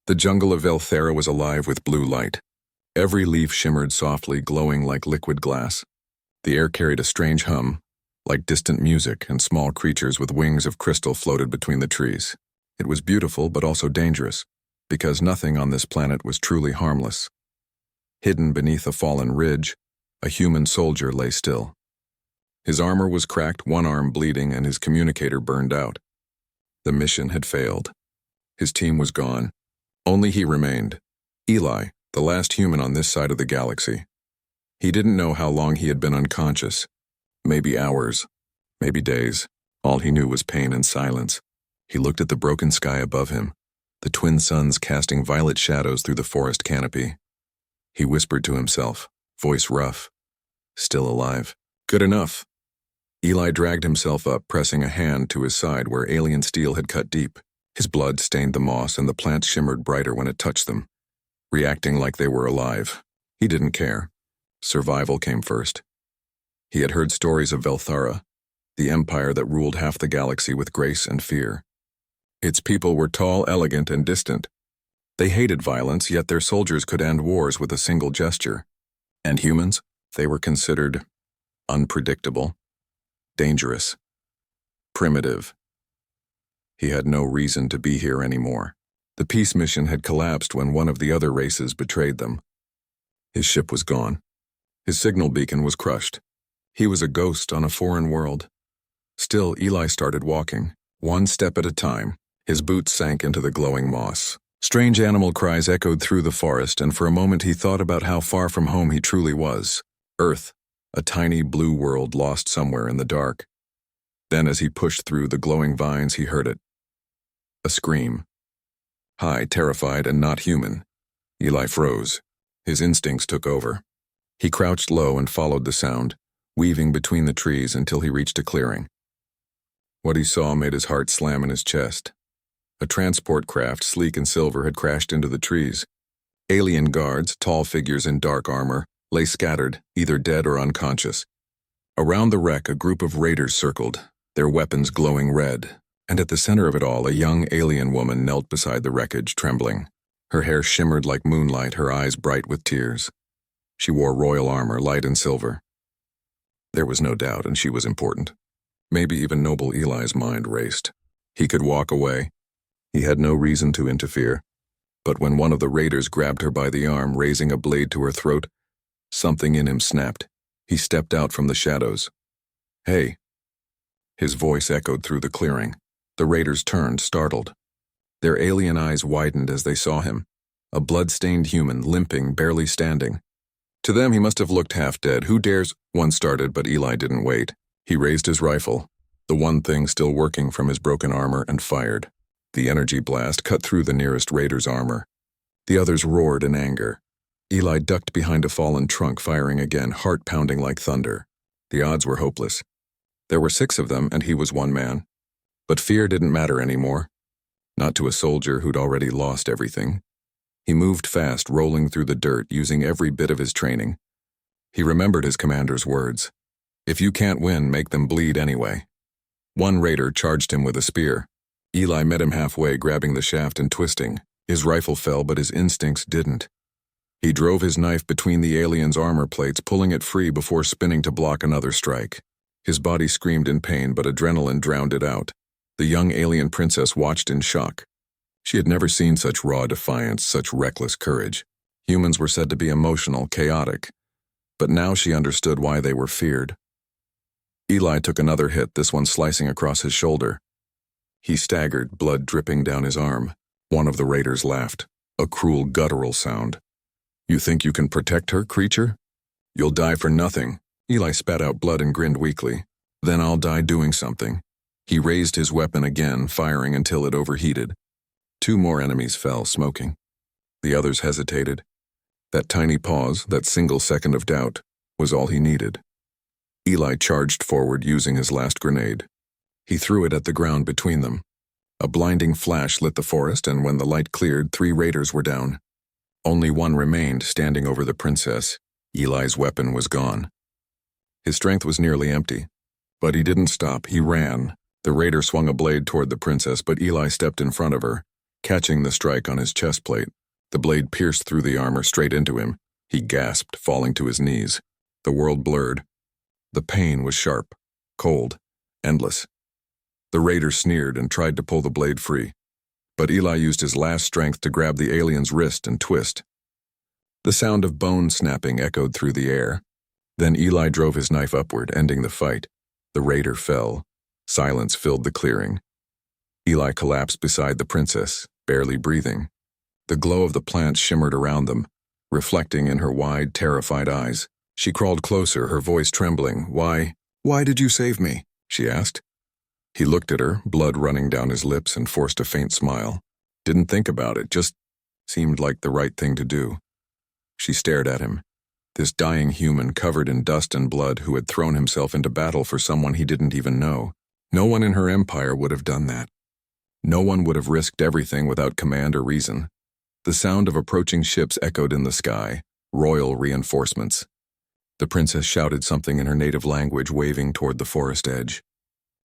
The jungle of Elthera was alive with blue light. Every leaf shimmered softly, glowing like liquid glass. The air carried a strange hum, like distant music, and small creatures with wings of crystal floated between the trees. It was beautiful but also dangerous, because nothing on this planet was truly harmless. Hidden beneath a fallen ridge, a human soldier lay still. His armor was cracked, one arm bleeding, and his communicator burned out. The mission had failed. His team was gone. Only he remained. Eli, the last human on this side of the galaxy. He didn't know how long he had been unconscious. Maybe hours, maybe days. All he knew was pain and silence. He looked at the broken sky above him, the twin suns casting violet shadows through the forest canopy. He whispered to himself, voice rough, still alive. Good enough. Eli dragged himself up, pressing a hand to his side where alien steel had cut deep. His blood stained the moss and the plants shimmered brighter when it touched them, reacting like they were alive. He didn't care. Survival came first. He had heard stories of Velthara, the empire that ruled half the galaxy with grace and fear. Its people were tall, elegant, and distant. They hated violence, yet their soldiers could end wars with a single gesture. And humans? They were considered unpredictable, dangerous, primitive. He had no reason to be here anymore. The peace mission had collapsed when one of the other races betrayed them. His ship was gone. His signal beacon was crushed. He was a ghost on a foreign world. Still, Eli started walking, one step at a time. His boots sank into the glowing moss. Strange animal cries echoed through the forest, and for a moment he thought about how far from home he truly was. Earth, a tiny blue world lost somewhere in the dark. Then as he pushed through the glowing vines, he heard it. A scream. High, terrified, and not human. Eli froze. His instincts took over. He crouched low and followed the sound, weaving between the trees until he reached a clearing. What he saw made his heart slam in his chest. A transport craft, sleek and silver, had crashed into the trees. Alien guards, tall figures in dark armor, lay scattered, either dead or unconscious. Around the wreck, a group of raiders circled, their weapons glowing red, and at the center of it all, a young alien woman knelt beside the wreckage, trembling. Her hair shimmered like moonlight, her eyes bright with tears. She wore royal armor, light and silver. There was no doubt, and she was important. Maybe even noble Eli's mind raced. He could walk away. He had no reason to interfere. But when one of the raiders grabbed her by the arm, raising a blade to her throat, something in him snapped. He stepped out from the shadows. Hey. His voice echoed through the clearing. The raiders turned, startled. Their alien eyes widened as they saw him. A blood-stained human, limping, barely standing. To them, he must have looked half dead. Who dares? One started, but Eli didn't wait. He raised his rifle, the one thing still working from his broken armor, and fired. The energy blast cut through the nearest raider's armor. The others roared in anger. Eli ducked behind a fallen trunk, firing again, heart pounding like thunder. The odds were hopeless. There were 6 of them, and he was one man. But fear didn't matter anymore. Not to a soldier who'd already lost everything. He moved fast, rolling through the dirt, using every bit of his training. He remembered his commander's words. If you can't win, make them bleed anyway. One raider charged him with a spear. Eli met him halfway, grabbing the shaft and twisting. His rifle fell, but his instincts didn't. He drove his knife between the alien's armor plates, pulling it free before spinning to block another strike. His body screamed in pain, but adrenaline drowned it out. The young alien princess watched in shock. She had never seen such raw defiance, such reckless courage. Humans were said to be emotional, chaotic. But now she understood why they were feared. Eli took another hit, this one slicing across his shoulder. He staggered, blood dripping down his arm. One of the raiders laughed, a cruel, guttural sound. You think you can protect her, creature? You'll die for nothing. Eli spat out blood and grinned weakly. Then I'll die doing something. He raised his weapon again, firing until it overheated. 2 more enemies fell, smoking. The others hesitated. That tiny pause, that single second of doubt, was all he needed. Eli charged forward, using his last grenade. He threw it at the ground between them. A blinding flash lit the forest, and when the light cleared, 3 raiders were down. Only one remained, standing over the princess. Eli's weapon was gone. His strength was nearly empty. But he didn't stop. He ran. The raider swung a blade toward the princess, but Eli stepped in front of her. Catching the strike on his chest plate, the blade pierced through the armor straight into him. He gasped, falling to his knees. The world blurred. The pain was sharp, cold, endless. The raider sneered and tried to pull the blade free, but Eli used his last strength to grab the alien's wrist and twist. The sound of bone snapping echoed through the air. Then Eli drove his knife upward, ending the fight. The raider fell. Silence filled the clearing. Eli collapsed beside the princess, barely breathing. The glow of the plant shimmered around them, reflecting in her wide, terrified eyes. She crawled closer, her voice trembling. Why did you save me?" she asked. He looked at her, blood running down his lips, and forced a faint smile. Didn't think about it, just seemed like the right thing to do. She stared at him. This dying human covered in dust and blood who had thrown himself into battle for someone he didn't even know. No one in her empire would have done that. No one would have risked everything without command or reason. The sound of approaching ships echoed in the sky, royal reinforcements. The princess shouted something in her native language, waving toward the forest edge.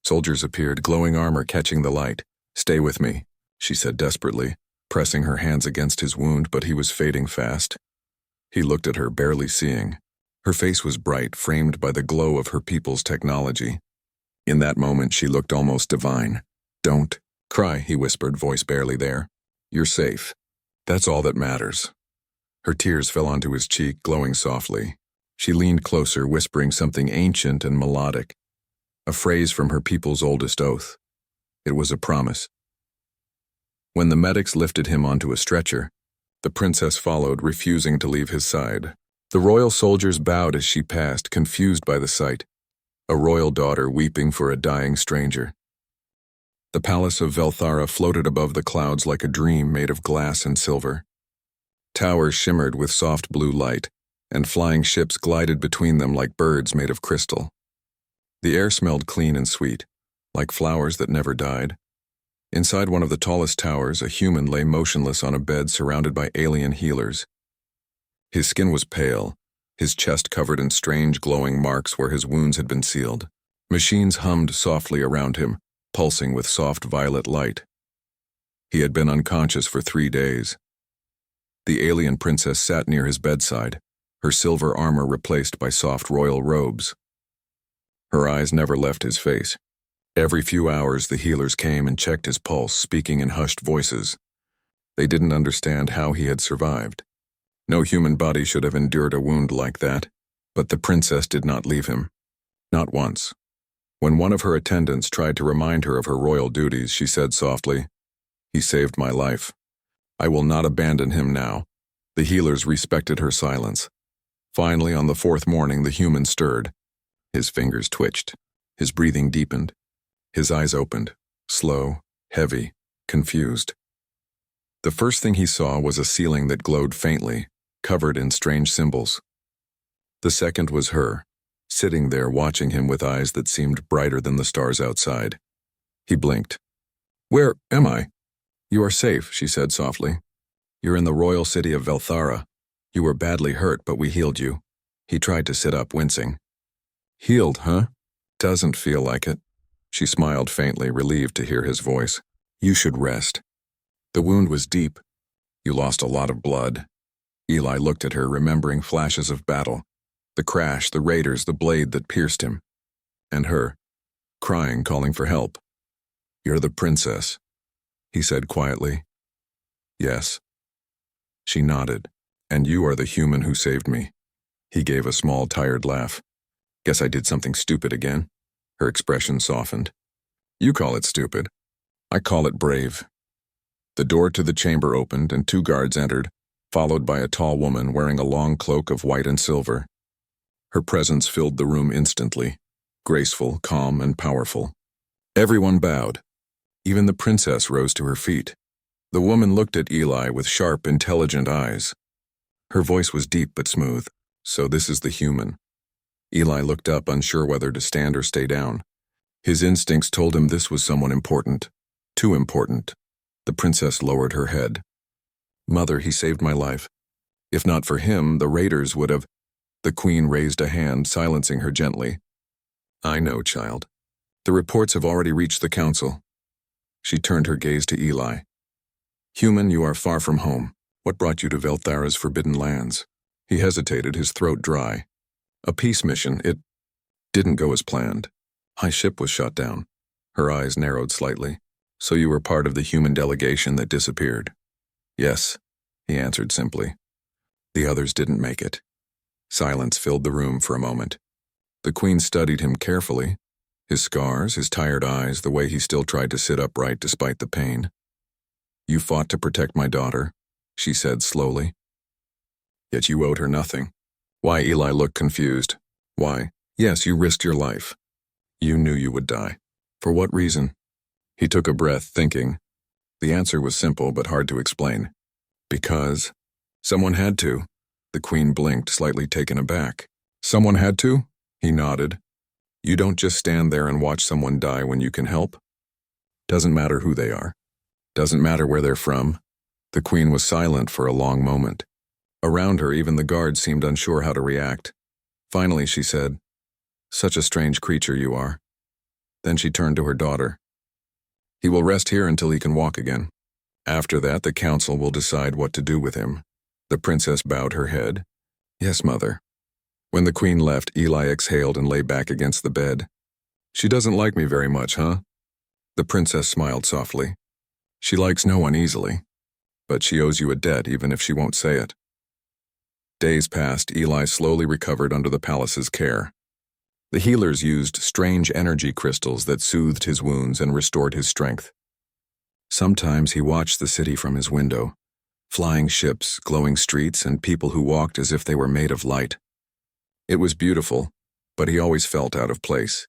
Soldiers appeared, glowing armor catching the light. "Stay with me," she said desperately, pressing her hands against his wound, but he was fading fast. He looked at her, barely seeing. Her face was bright, framed by the glow of her people's technology. In that moment, she looked almost divine. "Don't cry," he whispered, voice barely there. "You're safe. That's all that matters." Her tears fell onto his cheek, glowing softly. She leaned closer, whispering something ancient and melodic, a phrase from her people's oldest oath. It was a promise. When the medics lifted him onto a stretcher, the princess followed, refusing to leave his side. The royal soldiers bowed as she passed, confused by the sight. A royal daughter weeping for a dying stranger. The palace of Velthara floated above the clouds like a dream made of glass and silver. Towers shimmered with soft blue light, and flying ships glided between them like birds made of crystal. The air smelled clean and sweet, like flowers that never died. Inside one of the tallest towers, a human lay motionless on a bed surrounded by alien healers. His skin was pale, his chest covered in strange glowing marks where his wounds had been sealed. Machines hummed softly around him, pulsing with soft violet light. He had been unconscious for 3 days. The alien princess sat near his bedside, her silver armor replaced by soft royal robes. Her eyes never left his face. Every few hours, the healers came and checked his pulse, speaking in hushed voices. They didn't understand how he had survived. No human body should have endured a wound like that, but the princess did not leave him. Not once. When one of her attendants tried to remind her of her royal duties, she said softly, "He saved my life. I will not abandon him now." The healers respected her silence. Finally, on the 4th morning, the human stirred. His fingers twitched. His breathing deepened. His eyes opened, slow, heavy, confused. The first thing he saw was a ceiling that glowed faintly, covered in strange symbols. The second was her, sitting there watching him with eyes that seemed brighter than the stars outside. He blinked. "Where am I?" "You are safe," she said softly. "You're in the royal city of Velthara. You were badly hurt, but we healed you." He tried to sit up, wincing. "Healed, huh? Doesn't feel like it." She smiled faintly, relieved to hear his voice. "You should rest. The wound was deep. You lost a lot of blood." Eli looked at her, remembering flashes of battle. The crash, the raiders, the blade that pierced him. And her, crying, calling for help. "You're the princess," he said quietly. "Yes." She nodded. "And you are the human who saved me." He gave a small, tired laugh. "Guess I did something stupid again." Her expression softened. "You call it stupid. I call it brave." The door to the chamber opened and 2 guards entered, followed by a tall woman wearing a long cloak of white and silver. Her presence filled the room instantly, graceful, calm, and powerful. Everyone bowed. Even the princess rose to her feet. The woman looked at Eli with sharp, intelligent eyes. Her voice was deep but smooth. "So this is the human." Eli looked up, unsure whether to stand or stay down. His instincts told him this was someone important. Too important. The princess lowered her head. "Mother, he saved my life. If not for him, the raiders would have—" The queen raised a hand, silencing her gently. "I know, child. The reports have already reached the council." She turned her gaze to Eli. Human, you are far from home. What brought you to Velthara's forbidden lands? He hesitated, his throat dry. A peace mission, it didn't go as planned. My ship was shot down. Her eyes narrowed slightly. So you were part of the human delegation that disappeared? Yes, he answered simply. The others didn't make it. Silence filled the room for a moment. The Queen studied him carefully. His scars, his tired eyes, the way he still tried to sit upright despite the pain. You fought to protect my daughter, she said slowly. Yet you owed her nothing. Why? Eli looked confused. Why? Yes, you risked your life. You knew you would die. For what reason? He took a breath, thinking. The answer was simple but hard to explain. Because someone had to. The Queen blinked, slightly taken aback. Someone had to? He nodded. You don't just stand there and watch someone die when you can help. Doesn't matter who they are. Doesn't matter where they're from. The Queen was silent for a long moment. Around her, even the guards seemed unsure how to react. Finally, she said, Such a strange creature you are. Then she turned to her daughter. He will rest here until he can walk again. After that, the council will decide what to do with him. The princess bowed her head. Yes, mother. When the Queen left, Eli exhaled and lay back against the bed. She doesn't like me very much, huh? The princess smiled softly. She likes no one easily. But she owes you a debt even if she won't say it. Days passed. Eli slowly recovered under the palace's care. The healers used strange energy crystals that soothed his wounds and restored his strength. Sometimes he watched the city from his window. Flying ships, glowing streets, and people who walked as if they were made of light. It was beautiful, but he always felt out of place.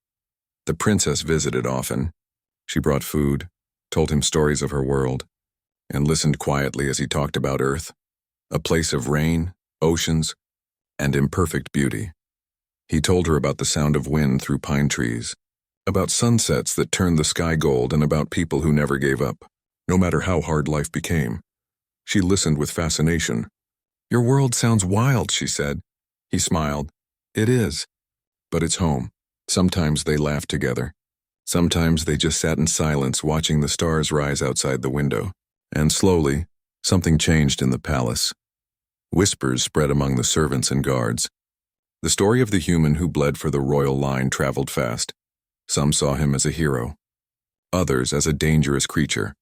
The princess visited often. She brought food, told him stories of her world, and listened quietly as he talked about Earth, a place of rain, oceans, and imperfect beauty. He told her about the sound of wind through pine trees, about sunsets that turned the sky gold, and about people who never gave up, no matter how hard life became. She listened with fascination. Your world sounds wild, she said. He smiled. It is. But it's home. Sometimes they laughed together. Sometimes they just sat in silence watching the stars rise outside the window. And slowly, something changed in the palace. Whispers spread among the servants and guards. The story of the human who bled for the royal line traveled fast. Some saw him as a hero. Others as a dangerous creature.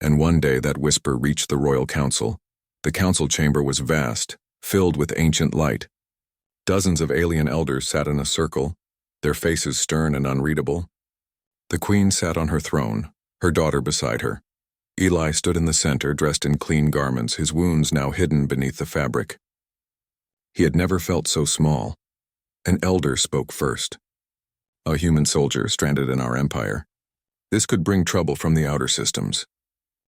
And one day that whisper reached the royal council. The council chamber was vast, filled with ancient light. Dozens of alien elders sat in a circle, their faces stern and unreadable. The Queen sat on her throne, her daughter beside her. Eli stood in the center, dressed in clean garments, his wounds now hidden beneath the fabric. He had never felt so small. An elder spoke first. A human soldier stranded in our empire. This could bring trouble from the outer systems.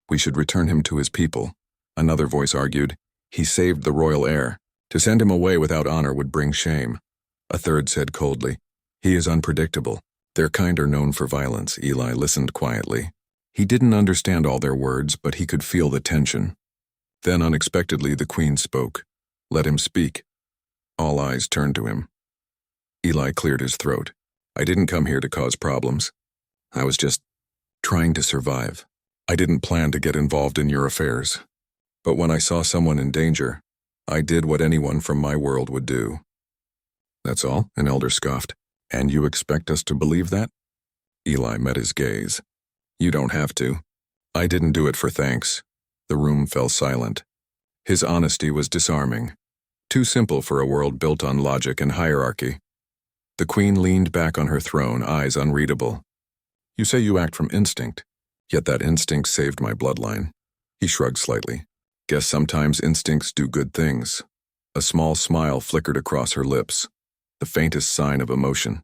We should return him to his people. Another voice argued. He saved the royal heir. To send him away without honor would bring shame. A third said coldly, He is unpredictable. Their kind are known for violence. Eli listened quietly. He didn't understand all their words, but he could feel the tension. Then unexpectedly the Queen spoke. Let him speak. All eyes turned to him. Eli cleared his throat. I didn't come here to cause problems. I was just trying to survive. I didn't plan to get involved in your affairs. But when I saw someone in danger, I did what anyone from my world would do. That's all? An elder scoffed. And you expect us to believe that? Eli met his gaze. You don't have to. I didn't do it for thanks. The room fell silent. His honesty was disarming. Too simple for a world built on logic and hierarchy. The Queen leaned back on her throne, eyes unreadable. You say you act from instinct, yet that instinct saved my bloodline. He shrugged slightly. Guess sometimes instincts do good things. A small smile flickered across her lips, the faintest sign of emotion.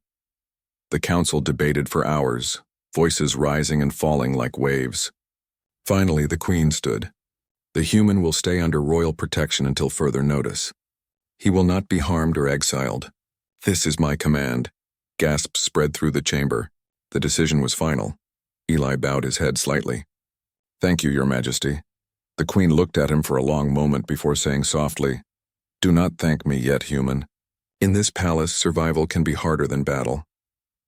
The council debated for hours, voices rising and falling like waves. Finally, the Queen stood. The human will stay under royal protection until further notice. He will not be harmed or exiled. This is my command. Gasps spread through the chamber. The decision was final. Eli bowed his head slightly. Thank you, Your Majesty. The Queen looked at him for a long moment before saying softly, Do not thank me yet, human. In this palace, survival can be harder than battle.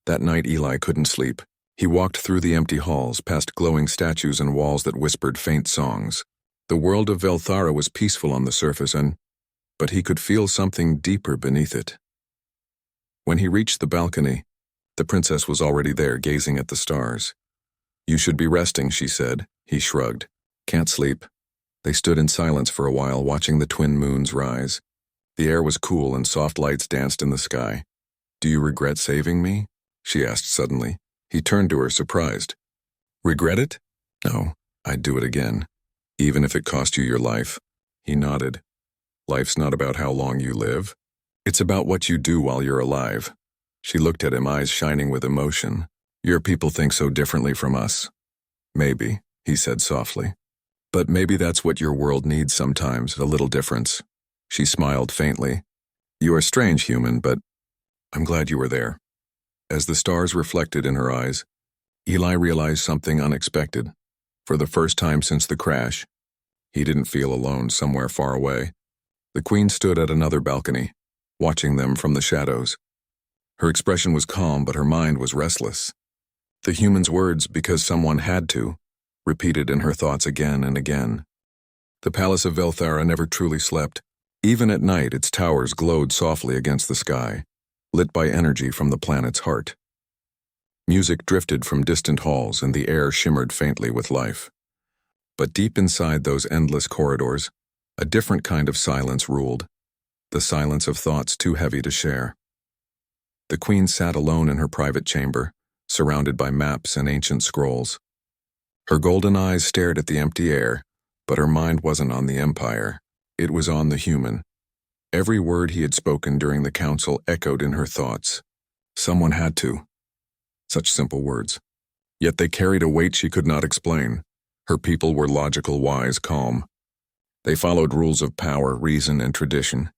That night Eli couldn't sleep. He walked through the empty halls, past glowing statues and walls that whispered faint songs. The world of Velthara was peaceful on the surface, but he could feel something deeper beneath it. When he reached the balcony, the princess was already there, gazing at the stars. "You should be resting," she said. He shrugged. "Can't sleep." They stood in silence for a while, watching the twin moons rise. The air was cool and soft lights danced in the sky. "Do you regret saving me?" she asked suddenly. He turned to her, surprised. "Regret it? No, I'd do it again, even if it cost you your life." He nodded. "Life's not about how long you live. It's about what you do while you're alive." She looked at him, eyes shining with emotion. "Your people think so differently from us." "Maybe," he said softly. "But maybe that's what your world needs sometimes, a little difference." She smiled faintly. "You are strange, human, but I'm glad you were there." As the stars reflected in her eyes, Eli realized something unexpected. For the first time since the crash, he didn't feel alone somewhere far away. The Queen stood at another balcony, watching them from the shadows. Her expression was calm, but her mind was restless. The human's words, "because someone had to," repeated in her thoughts again and again. The palace of Velthara never truly slept. Even at night, its towers glowed softly against the sky, lit by energy from the planet's heart. Music drifted from distant halls, and the air shimmered faintly with life. But deep inside those endless corridors, a different kind of silence ruled, the silence of thoughts too heavy to share. The Queen sat alone in her private chamber, surrounded by maps and ancient scrolls. Her golden eyes stared at the empty air, but her mind wasn't on the Empire. It was on the human. Every word he had spoken during the council echoed in her thoughts. Someone had to. Such simple words. Yet they carried a weight she could not explain. Her people were logical, wise, calm. They followed rules of power, reason, and tradition.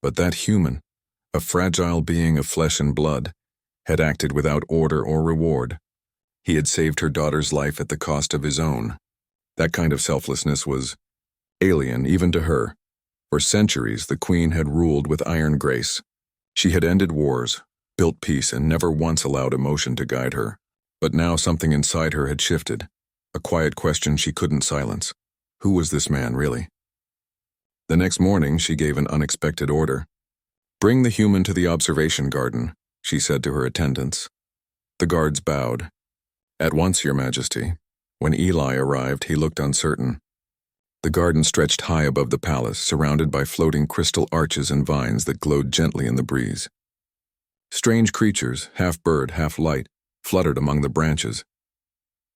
But that human, a fragile being of flesh and blood, had acted without order or reward. He had saved her daughter's life at the cost of his own. That kind of selflessness was alien even to her. For centuries, the Queen had ruled with iron grace. She had ended wars, built peace, and never once allowed emotion to guide her. But now something inside her had shifted, a quiet question she couldn't silence. Who was this man, really? The next morning, she gave an unexpected order. "Bring the human to the observation garden," she said to her attendants. The guards bowed. "At once, Your Majesty." When Eli arrived, he looked uncertain. The garden stretched high above the palace, surrounded by floating crystal arches and vines that glowed gently in the breeze. Strange creatures, half bird, half light, fluttered among the branches.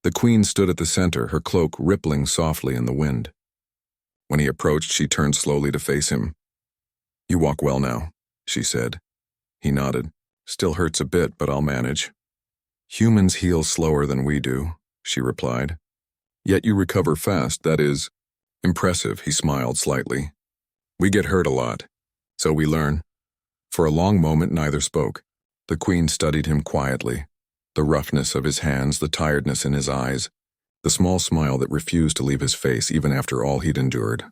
The Queen stood at the center, her cloak rippling softly in the wind. When he approached, she turned slowly to face him. "You walk well now," she said. He nodded. "Still hurts a bit, but I'll manage." "Humans heal slower than we do," she replied. "Yet you recover fast, that is impressive," he smiled slightly. "We get hurt a lot, so we learn." For a long moment, neither spoke. The Queen studied him quietly. The roughness of his hands, the tiredness in his eyes, the small smile that refused to leave his face even after all he'd endured.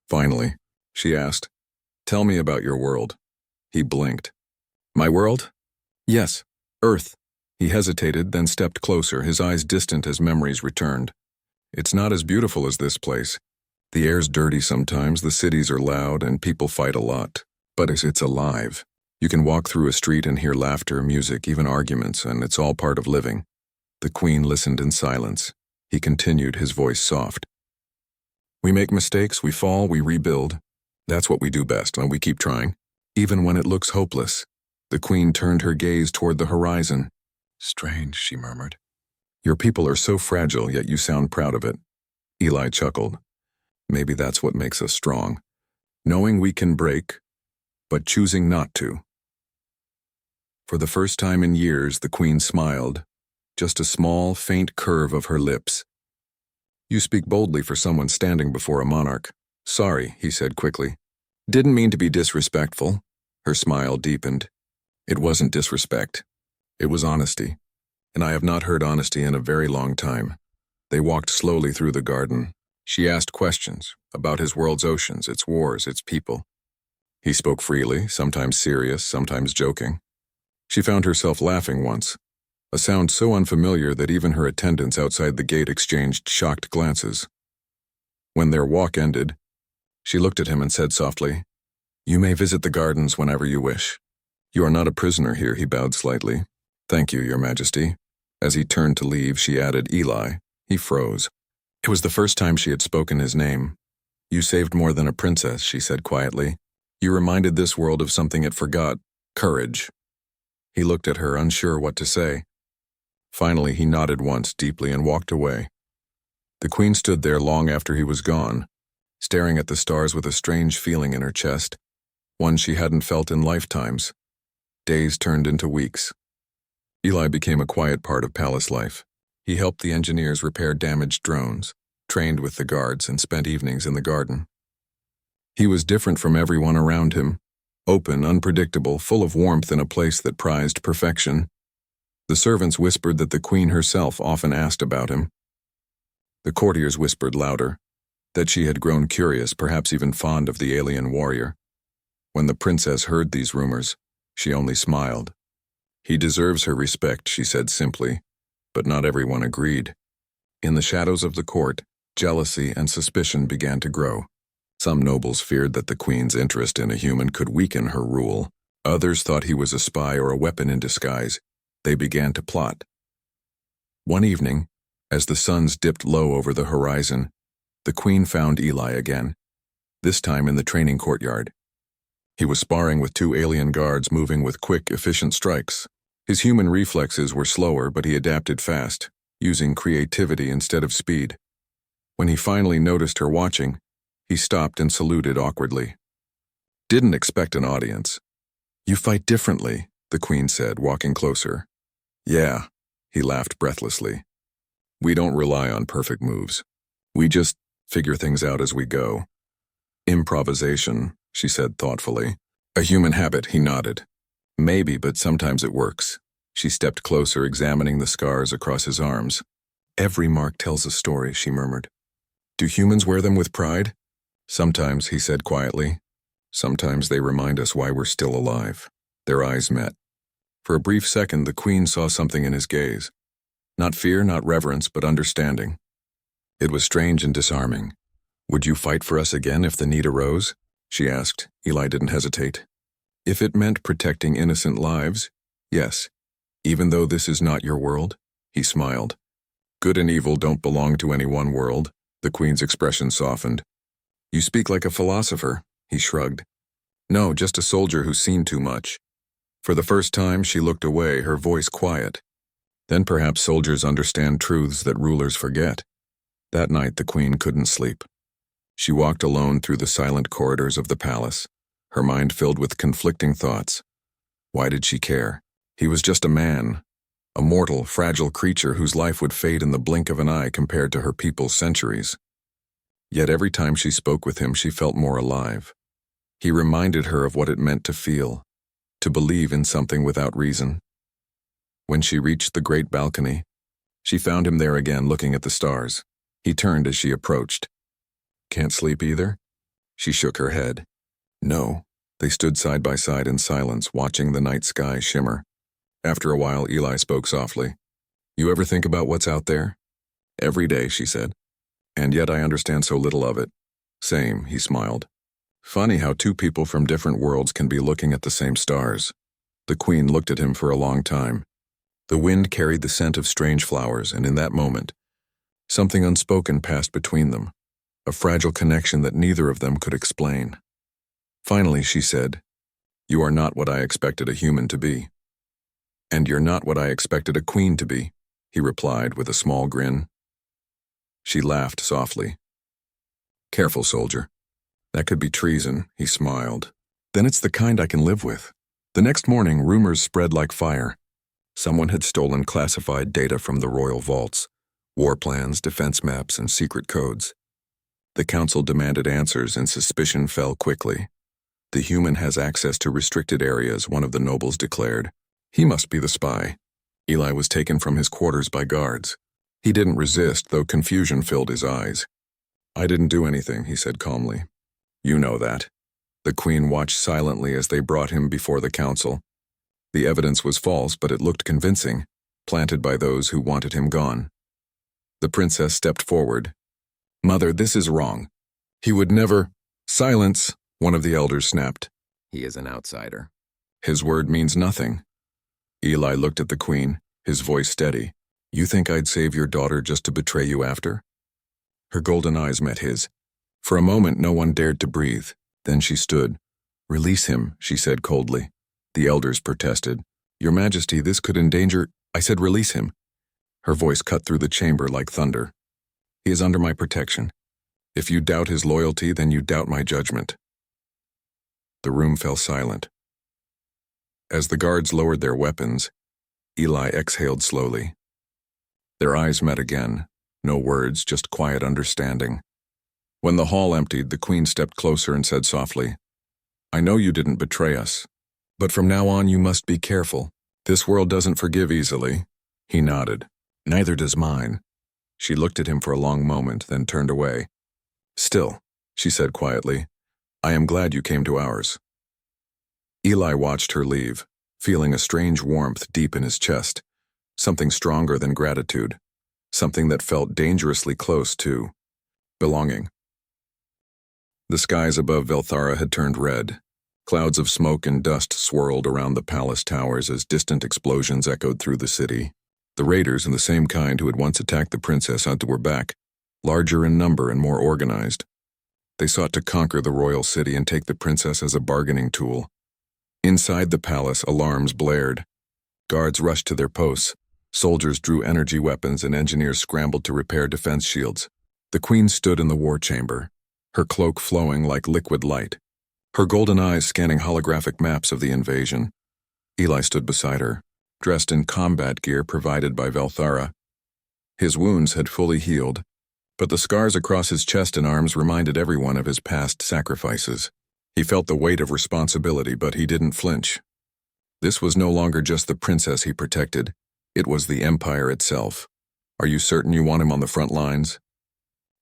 Finally, she asked, "Tell me about your world." He blinked. "My world? Yes, Earth." He hesitated, then stepped closer, his eyes distant as memories returned. "It's not as beautiful as this place. The air's dirty sometimes, the cities are loud, and people fight a lot. But it's alive. You can walk through a street and hear laughter, music, even arguments, and it's all part of living." The Queen listened in silence. He continued, his voice soft. "We make mistakes, we fall, we rebuild. That's what we do best, and we keep trying, even when it looks hopeless." The Queen turned her gaze toward the horizon. "Strange," she murmured. "Your people are so fragile, yet you sound proud of it." Eli chuckled. "Maybe that's what makes us strong. Knowing we can break, but choosing not to." For the first time in years, the Queen smiled, just a small, faint curve of her lips. "You speak boldly for someone standing before a monarch." "Sorry," he said quickly. "Didn't mean to be disrespectful." Her smile deepened. "It wasn't disrespect. It was honesty. And I have not heard honesty in a very long time." They walked slowly through the garden. She asked questions about his world's oceans, its wars, its people. He spoke freely, sometimes serious, sometimes joking. She found herself laughing once. a sound so unfamiliar that even her attendants outside the gate exchanged shocked glances. When their walk ended, she looked at him and said softly, "You may visit the gardens whenever you wish. You are not a prisoner here," he bowed slightly. "Thank you, Your Majesty." As he turned to leave, she added, "Eli." He froze. It was the first time she had spoken his name. "You saved more than a princess," she said quietly. "You reminded this world of something it forgot, courage." He looked at her, unsure what to say. Finally, he nodded once deeply and walked away. The Queen stood there long after he was gone, staring at the stars with a strange feeling in her chest, one she hadn't felt in lifetimes. Days turned into weeks. Eli became a quiet part of palace life. He helped the engineers repair damaged drones, trained with the guards, and spent evenings in the garden. He was different from everyone around him, open, unpredictable, full of warmth in a place that prized perfection. The servants whispered that the Queen herself often asked about him. The courtiers whispered louder, that she had grown curious, perhaps even fond of the alien warrior. When the princess heard these rumors, she only smiled. "He deserves her respect," she said simply, but not everyone agreed. In the shadows of the court, jealousy and suspicion began to grow. Some nobles feared that the Queen's interest in a human could weaken her rule. Others thought he was a spy or a weapon in disguise. They began to plot. One evening, as the suns dipped low over the horizon, the Queen found Eli again, this time in the training courtyard. He was sparring with two alien guards, moving with quick, efficient strikes. His human reflexes were slower, but he adapted fast, using creativity instead of speed. When he finally noticed her watching, he stopped and saluted awkwardly. "Didn't expect an audience." "You fight differently," the Queen said, walking closer. "Yeah," he laughed breathlessly. "We don't rely on perfect moves. We just figure things out as we go." "Improvisation," she said thoughtfully. "A human habit," he nodded. "Maybe, but sometimes it works." She stepped closer, examining the scars across his arms. "Every mark tells a story," she murmured. "Do humans wear them with pride?" "Sometimes," he said quietly. "Sometimes they remind us why we're still alive." Their eyes met. For a brief second, the Queen saw something in his gaze. Not fear, not reverence, but understanding. It was strange and disarming. "Would you fight for us again if the need arose?" she asked. Eli didn't hesitate. "If it meant protecting innocent lives, yes. Even though this is not your world?" He smiled. "Good and evil don't belong to any one world." The Queen's expression softened. "You speak like a philosopher," he shrugged. "No, just a soldier who's seen too much." For the first time, she looked away, her voice quiet. Then perhaps soldiers understand truths that rulers forget. That night, the Queen couldn't sleep. She walked alone through the silent corridors of the palace, her mind filled with conflicting thoughts. Why did she care? He was just a man, a mortal, fragile creature whose life would fade in the blink of an eye compared to her people's centuries. Yet every time she spoke with him, she felt more alive. He reminded her of what it meant to feel, to believe in something without reason. When she reached the great balcony, she found him there again, looking at the stars. He turned as she approached. "Can't sleep either?" She shook her head. "No." They stood side by side in silence, watching the night sky shimmer. After a while, Eli spoke softly. "You ever think about what's out there?" "Every day," she said. "And yet I understand so little of it." "Same," he smiled. "Funny how two people from different worlds can be looking at the same stars." The Queen looked at him for a long time. The wind carried the scent of strange flowers, and in that moment, something unspoken passed between them, a fragile connection that neither of them could explain. Finally, she said, "You are not what I expected a human to be." "And you're not what I expected a queen to be," he replied with a small grin. She laughed softly. "Careful, soldier. That could be treason," he smiled. "Then it's the kind I can live with." The next morning, rumors spread like fire. Someone had stolen classified data from the royal vaults, war plans, defense maps, and secret codes. The council demanded answers, and suspicion fell quickly. "The human has access to restricted areas," one of the nobles declared. "He must be the spy." Eli was taken from his quarters by guards. He didn't resist, though confusion filled his eyes. "I didn't do anything," he said calmly. "You know that." The Queen watched silently as they brought him before the council. The evidence was false, but it looked convincing. planted by those who wanted him gone. The princess stepped forward. "Mother, this is wrong. He would never—" "Silence," one of the elders snapped. "He is an outsider. His word means nothing." Eli looked at the queen, his voice steady. "You think I'd save your daughter just to betray you after?" Her golden eyes met his. For a moment no one dared to breathe. Then she stood. "Release him," she said coldly. The elders protested. "Your Majesty, this could endanger—" "I said release him." Her voice cut through the chamber like thunder. "He is under my protection. If you doubt his loyalty, then you doubt my judgment." The room fell silent. As the guards lowered their weapons, Eli exhaled slowly. Their eyes met again. No words, just quiet understanding. When the hall emptied, the queen stepped closer and said softly, "I know you didn't betray us, but from now on you must be careful. This world doesn't forgive easily." He nodded. "Neither does mine." She looked at him for a long moment, then turned away. "Still," she said quietly, "I am glad you came to ours." Eli watched her leave, feeling a strange warmth deep in his chest, something stronger than gratitude, something that felt dangerously close to belonging. The skies above Velthara had turned red. Clouds of smoke and dust swirled around the palace towers as distant explosions echoed through the city. The raiders, and the same kind who had once attacked the princess, were back, larger in number and more organized. They sought to conquer the royal city and take the princess as a bargaining tool. Inside the palace, alarms blared. Guards rushed to their posts. Soldiers drew energy weapons and engineers scrambled to repair defense shields. The queen stood in the war chamber, her cloak flowing like liquid light, her golden eyes scanning holographic maps of the invasion. Eli stood beside her, dressed in combat gear provided by Velthara. His wounds had fully healed, but the scars across his chest and arms reminded everyone of his past sacrifices. He felt the weight of responsibility, but he didn't flinch. This was no longer just the princess he protected. It was the Empire itself. "Are you certain you want him on the front lines?"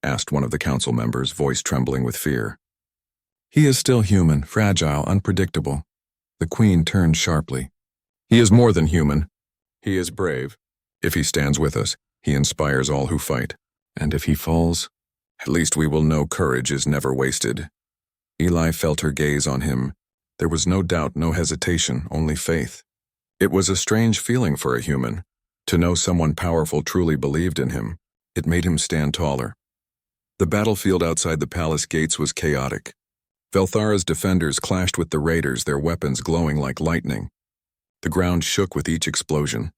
asked one of the council members, voice trembling with fear. "He is still human, fragile, unpredictable." The queen turned sharply. "He is more than human. He is brave. If he stands with us, he inspires all who fight. And if he falls, at least we will know courage is never wasted." Eli felt her gaze on him. There was no doubt, no hesitation, only faith. It was a strange feeling for a human. To know someone powerful truly believed in him, it made him stand taller. The battlefield outside the palace gates was chaotic. Velthara's defenders clashed with the raiders, their weapons glowing like lightning. The ground shook with each explosion,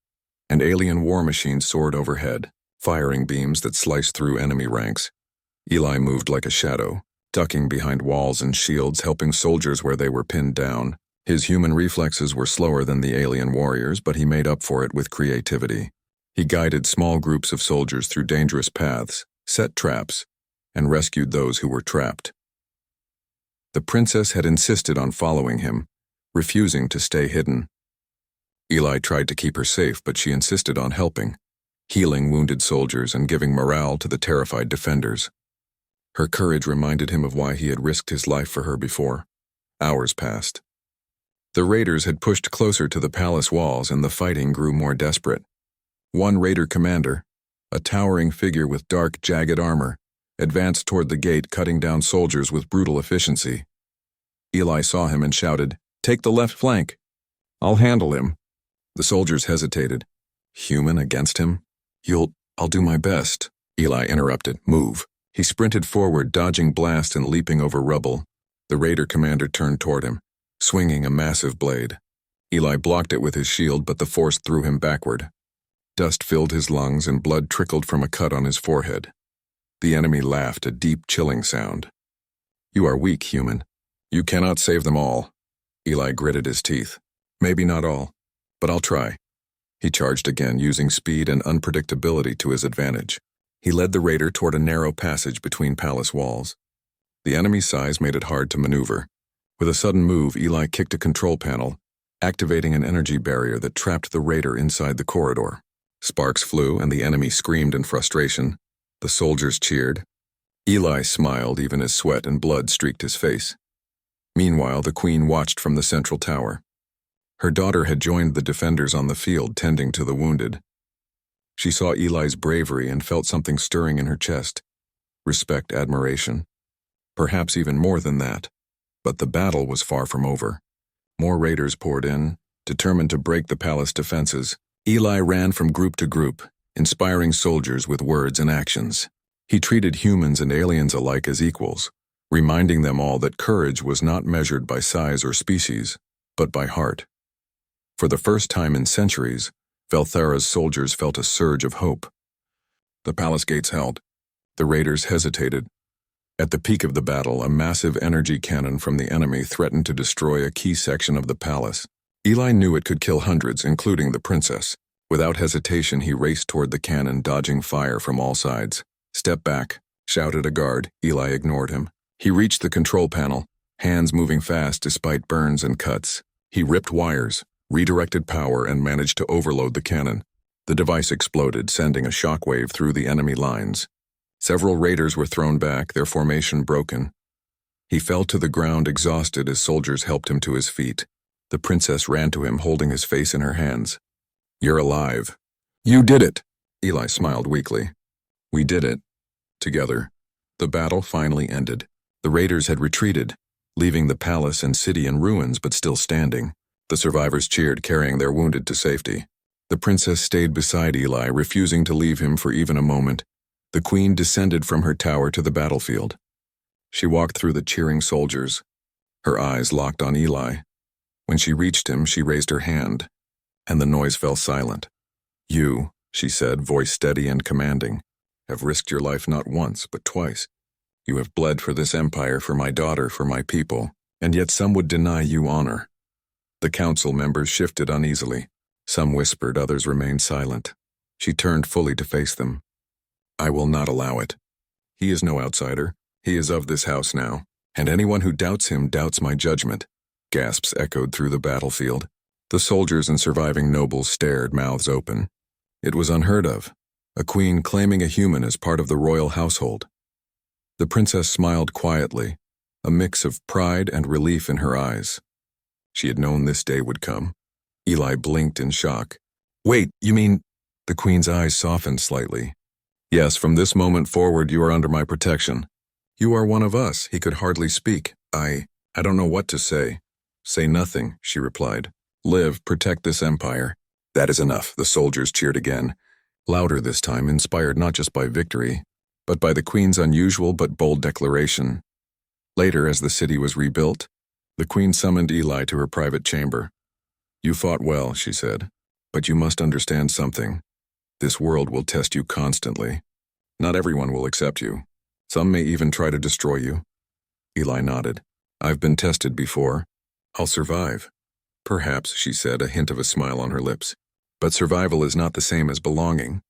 and alien war machines soared overhead, firing beams that sliced through enemy ranks. Eli moved like a shadow, ducking behind walls and shields, helping soldiers where they were pinned down. His human reflexes were slower than the alien warriors, but he made up for it with creativity. He guided small groups of soldiers through dangerous paths, set traps, and rescued those who were trapped. The princess had insisted on following him, refusing to stay hidden. Eli tried to keep her safe, but she insisted on helping, healing wounded soldiers and giving morale to the terrified defenders. Her courage reminded him of why he had risked his life for her before. Hours passed. The raiders had pushed closer to the palace walls, and the fighting grew more desperate. One raider commander, a towering figure with dark, jagged armor, advanced toward the gate, cutting down soldiers with brutal efficiency. Eli saw him and shouted, "Take the left flank. I'll handle him." The soldiers hesitated. Human against him? I'll do my best." Eli interrupted. "Move." He sprinted forward, dodging blasts and leaping over rubble. The raider commander turned toward him, swinging a massive blade. Eli blocked it with his shield, but the force threw him backward. Dust filled his lungs and blood trickled from a cut on his forehead. The enemy laughed, a deep, chilling sound. "You are weak, human. You cannot save them all." Eli gritted his teeth. "Maybe not all, but I'll try." He charged again, using speed and unpredictability to his advantage. He led the raider toward a narrow passage between palace walls. The enemy's size made it hard to maneuver. With a sudden move, Eli kicked a control panel, activating an energy barrier that trapped the raider inside the corridor. Sparks flew, and the enemy screamed in frustration. The soldiers cheered. Eli smiled even as sweat and blood streaked his face. Meanwhile, the queen watched from the central tower. Her daughter had joined the defenders on the field, tending to the wounded. She saw Eli's bravery and felt something stirring in her chest. Respect, admiration. Perhaps even more than that. But the battle was far from over. More raiders poured in, determined to break the palace defenses. Eli ran from group to group, inspiring soldiers with words and actions. He treated humans and aliens alike as equals, reminding them all that courage was not measured by size or species, but by heart. For the first time in centuries, Velthara's soldiers felt a surge of hope. The palace gates held. The raiders hesitated. At the peak of the battle, a massive energy cannon from the enemy threatened to destroy a key section of the palace. Eli knew it could kill hundreds, including the princess. Without hesitation, he raced toward the cannon, dodging fire from all sides. "Step back," shouted a guard. Eli ignored him. He reached the control panel, hands moving fast despite burns and cuts. He ripped wires, redirected power, and managed to overload the cannon. The device exploded, sending a shockwave through the enemy lines. Several raiders were thrown back, their formation broken. He fell to the ground exhausted as soldiers helped him to his feet. The princess ran to him, holding his face in her hands. "You're alive." "You did it," Eli smiled weakly. "We did it. Together." The battle finally ended. The raiders had retreated, leaving the palace and city in ruins but still standing. The survivors cheered, carrying their wounded to safety. The princess stayed beside Eli, refusing to leave him for even a moment. The queen descended from her tower to the battlefield. She walked through the cheering soldiers, her eyes locked on Eli. When she reached him, she raised her hand, and the noise fell silent. "You," she said, voice steady and commanding, "have risked your life not once, but twice. You have bled for this empire, for my daughter, for my people, and yet some would deny you honor." The council members shifted uneasily. Some whispered, others remained silent. She turned fully to face them. "I will not allow it. He is no outsider. He is of this house now, and anyone who doubts him doubts my judgment." Gasps echoed through the battlefield. The soldiers and surviving nobles stared, mouths open. It was unheard of, a queen claiming a human as part of the royal household. The princess smiled quietly, a mix of pride and relief in her eyes. She had known this day would come. Eli blinked in shock. "Wait, you mean—" The queen's eyes softened slightly. "Yes, from this moment forward you are under my protection. You are one of us." He could hardly speak. I don't know what to say." "Say nothing," she replied. "Live, protect this empire." "That is enough." The soldiers cheered again, louder this time, inspired not just by victory, but by the queen's unusual but bold declaration. Later, as the city was rebuilt, the queen summoned Eli to her private chamber. "You fought well," she said, "but you must understand something. This world will test you constantly. Not everyone will accept you. Some may even try to destroy you." Eli nodded. "I've been tested before. I'll survive." "Perhaps," she said, a hint of a smile on her lips. "But survival is not the same as belonging.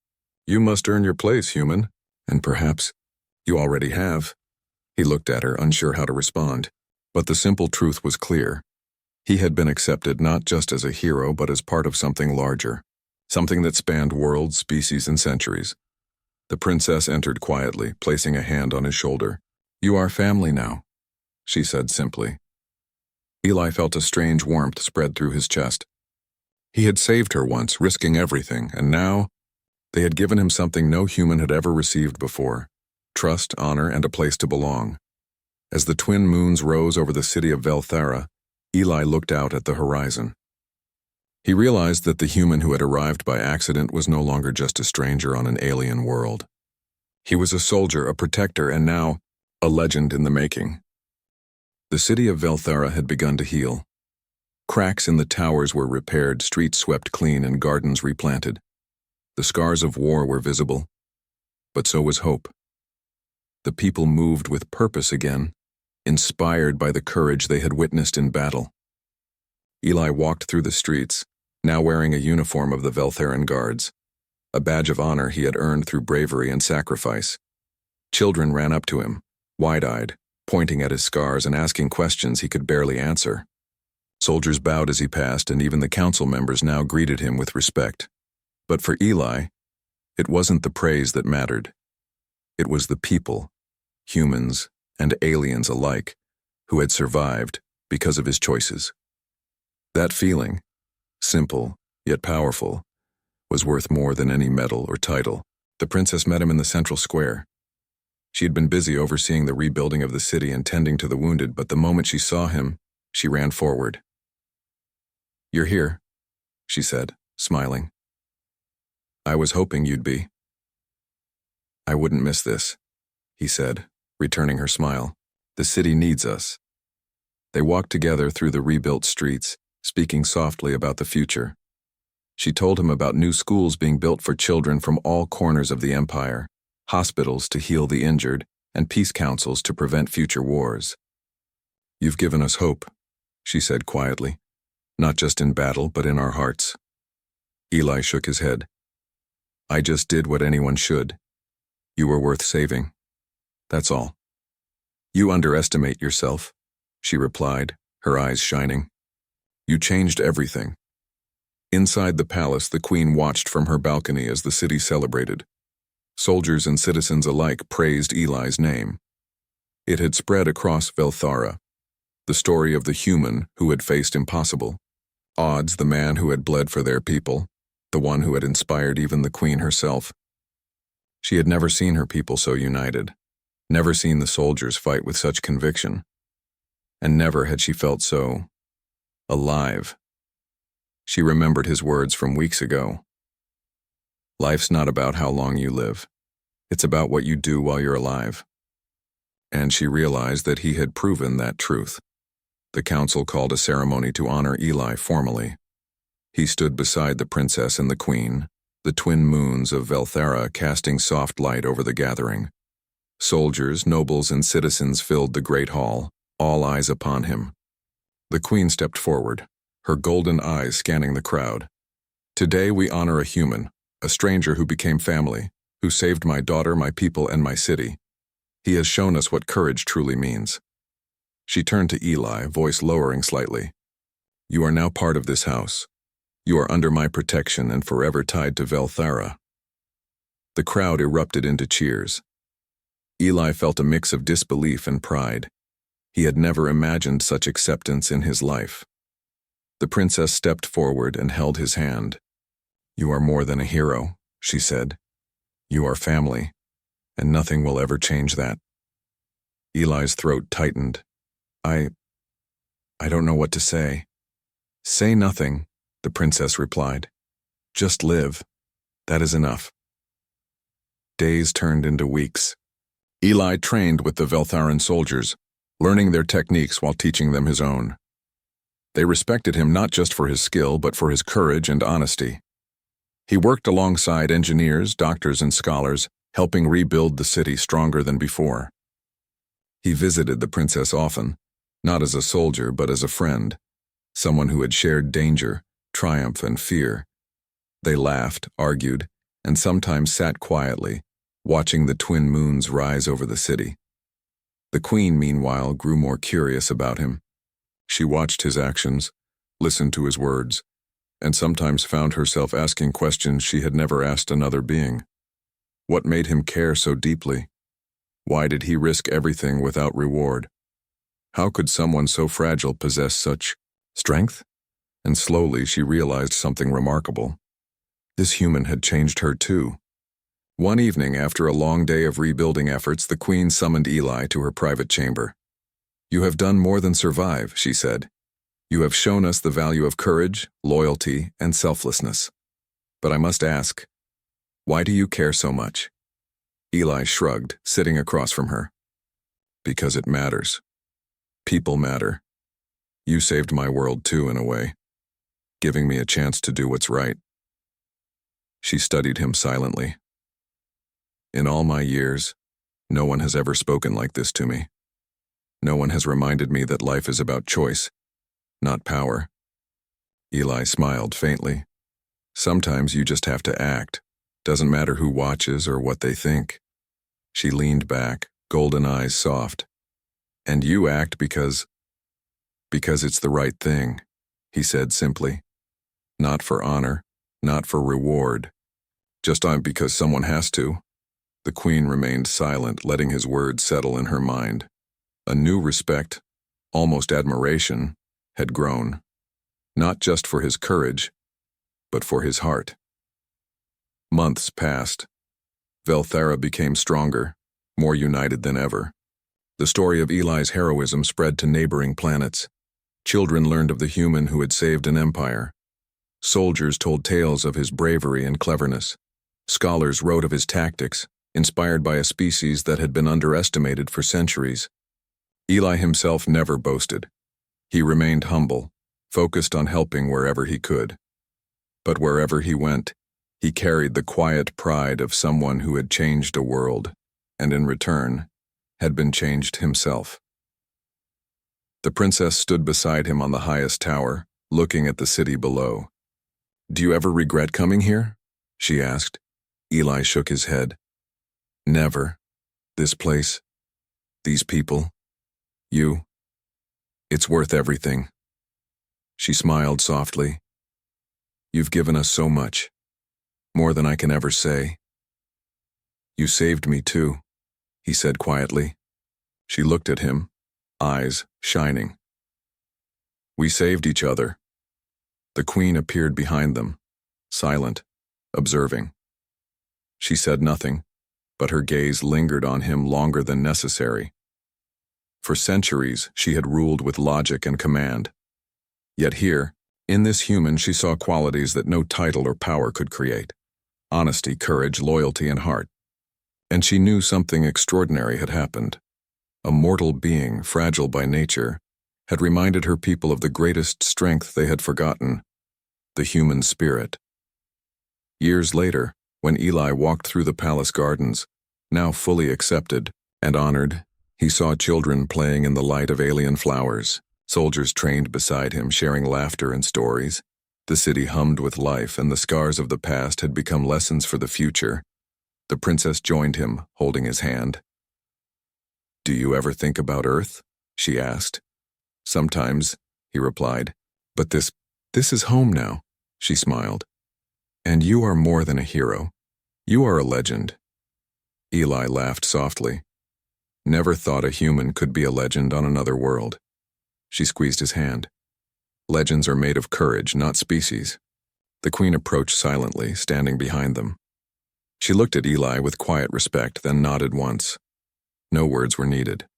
You must earn your place, human. And perhaps you already have." He looked at her, unsure how to respond. But the simple truth was clear. He had been accepted not just as a hero, but as part of something larger. Something that spanned worlds, species, and centuries. The princess entered quietly, placing a hand on his shoulder. "You are family now," she said simply. Eli felt a strange warmth spread through his chest. He had saved her once, risking everything, and now they had given him something no human had ever received before: trust, honor, and a place to belong. As the twin moons rose over the city of Velthara, Eli looked out at the horizon. He realized that the human who had arrived by accident was no longer just a stranger on an alien world. He was a soldier, a protector, and now a legend in the making. The city of Velthara had begun to heal. Cracks in the towers were repaired, streets swept clean, and gardens replanted. The scars of war were visible, but so was hope. The people moved with purpose again, inspired by the courage they had witnessed in battle. Eli walked through the streets, now wearing a uniform of the Veltharan Guards, a badge of honor he had earned through bravery and sacrifice. Children ran up to him, wide-eyed, pointing at his scars and asking questions he could barely answer. Soldiers bowed as he passed, and even the council members now greeted him with respect. But for Eli, it wasn't the praise that mattered. It was the people, humans and aliens alike, who had survived because of his choices. That feeling, simple yet powerful, was worth more than any medal or title. The princess met him in the central square. She had been busy overseeing the rebuilding of the city and tending to the wounded, but the moment she saw him, she ran forward. "You're here," she said, smiling. "I was hoping you'd be." "I wouldn't miss this," he said, returning her smile. "The city needs us." They walked together through the rebuilt streets, speaking softly about the future. She told him about new schools being built for children from all corners of the empire, hospitals to heal the injured, and peace councils to prevent future wars. "You've given us hope," she said quietly, "not just in battle, but in our hearts." Eli shook his head. "I just did what anyone should. You were worth saving. That's all." "You underestimate yourself," she replied, her eyes shining. "You changed everything." Inside the palace, the queen watched from her balcony as the city celebrated. Soldiers and citizens alike praised Eli's name. It had spread across Velthara, the story of the human who had faced impossible, odds the man who had bled for their people, the one who had inspired even the queen herself. She had never seen her people so united, never seen the soldiers fight with such conviction, and never had she felt so alive. She remembered his words from weeks ago. "Life's not about how long you live. It's about what you do while you're alive." And she realized that he had proven that truth. The council called a ceremony to honor Eli formally. He stood beside the princess and the queen, the twin moons of Velthara casting soft light over the gathering. Soldiers, nobles, and citizens filled the great hall, all eyes upon him. The queen stepped forward, her golden eyes scanning the crowd. "Today we honor a human, a stranger who became family, who saved my daughter, my people, and my city. He has shown us what courage truly means." She turned to Eli, voice lowering slightly. "You are now part of this house. You are under my protection and forever tied to Velthara." The crowd erupted into cheers. Eli felt a mix of disbelief and pride. He had never imagined such acceptance in his life. The princess stepped forward and held his hand. "You are more than a hero," she said. "You are family, and nothing will ever change that." Eli's throat tightened. I don't know what to say." "Say nothing," the princess replied. "Just live. That is enough." Days turned into weeks. Eli trained with the Veltharan soldiers, learning their techniques while teaching them his own. They respected him not just for his skill, but for his courage and honesty. He worked alongside engineers, doctors, and scholars, helping rebuild the city stronger than before. He visited the princess often, not as a soldier, but as a friend, someone who had shared danger, triumph, and fear. They laughed, argued, and sometimes sat quietly, watching the twin moons rise over the city. The queen, meanwhile, grew more curious about him. She watched his actions, listened to his words, and sometimes found herself asking questions she had never asked another being. What made him care so deeply? Why did he risk everything without reward? How could someone so fragile possess such strength? And slowly she realized something remarkable. This human had changed her too. One evening, after a long day of rebuilding efforts, the queen summoned Eli to her private chamber. "You have done more than survive," she said. "You have shown us the value of courage, loyalty, and selflessness. But I must ask, why do you care so much?" Eli shrugged, sitting across from her. "Because it matters. People matter. You saved my world too, in a way, giving me a chance to do what's right." She studied him silently. "In all my years, no one has ever spoken like this to me. No one has reminded me that life is about choice, not power." Eli smiled faintly. "Sometimes you just have to act. Doesn't matter who watches or what they think." She leaned back, golden eyes soft. "And you act because it's the right thing," he said simply. "Not for honor, not for reward. Just because someone has to." The queen remained silent, letting his words settle in her mind. A new respect, almost admiration, had grown, not just for his courage, but for his heart. Months passed. Velthara became stronger, more united than ever. The story of Eli's heroism spread to neighboring planets. Children learned of the human who had saved an empire. Soldiers told tales of his bravery and cleverness. Scholars wrote of his tactics, inspired by a species that had been underestimated for centuries. Eli himself never boasted. He remained humble, focused on helping wherever he could. But wherever he went, he carried the quiet pride of someone who had changed a world, and in return, had been changed himself. The princess stood beside him on the highest tower, looking at the city below. "Do you ever regret coming here?" she asked. Eli shook his head. "Never. This place, these people, you. It's worth everything." She smiled softly. "You've given us so much, more than I can ever say." "You saved me too," he said quietly. She looked at him, eyes shining. "We saved each other." The queen appeared behind them, silent, observing. She said nothing, but her gaze lingered on him longer than necessary. For centuries, she had ruled with logic and command. Yet here, in this human, she saw qualities that no title or power could create: honesty, courage, loyalty, and heart. And she knew something extraordinary had happened. A mortal being, fragile by nature, had reminded her people of the greatest strength they had forgotten: the human spirit. Years later, when Eli walked through the palace gardens, now fully accepted and honored, he saw children playing in the light of alien flowers, soldiers trained beside him sharing laughter and stories. The city hummed with life, and the scars of the past had become lessons for the future. The princess joined him, holding his hand. "Do you ever think about Earth?" she asked. "Sometimes," he replied. "But this is home now," she smiled. "And you are more than a hero. You are a legend." Eli laughed softly. "Never thought a human could be a legend on another world." She squeezed his hand. "Legends are made of courage, not species." The queen approached silently, standing behind them. She looked at Eli with quiet respect, then nodded once. No words were needed.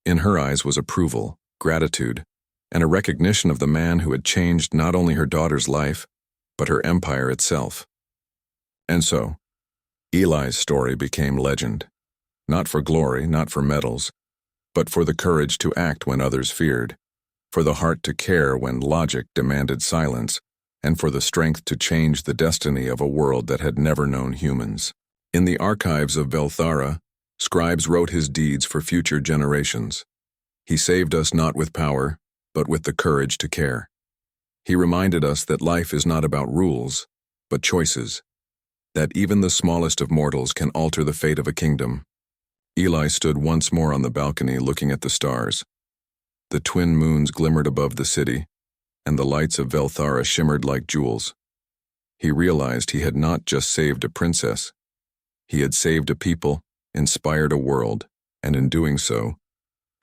In her eyes was approval, gratitude, and a recognition of the man who had changed not only her daughter's life, but her empire itself. And so, Eli's story became legend. Not for glory, not for medals, but for the courage to act when others feared, for the heart to care when logic demanded silence, and for the strength to change the destiny of a world that had never known humans. In the archives of Velthara, scribes wrote his deeds for future generations. He saved us not with power, but with the courage to care. He reminded us that life is not about rules, but choices, that even the smallest of mortals can alter the fate of a kingdom. Eli stood once more on the balcony looking at the stars. The twin moons glimmered above the city, and the lights of Velthara shimmered like jewels. He realized he had not just saved a princess. He had saved a people, inspired a world, and in doing so,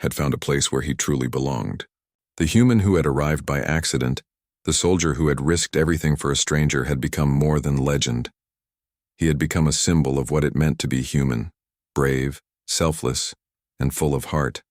had found a place where he truly belonged. The human who had arrived by accident, the soldier who had risked everything for a stranger, had become more than legend. He had become a symbol of what it meant to be human, brave, selfless, and full of heart.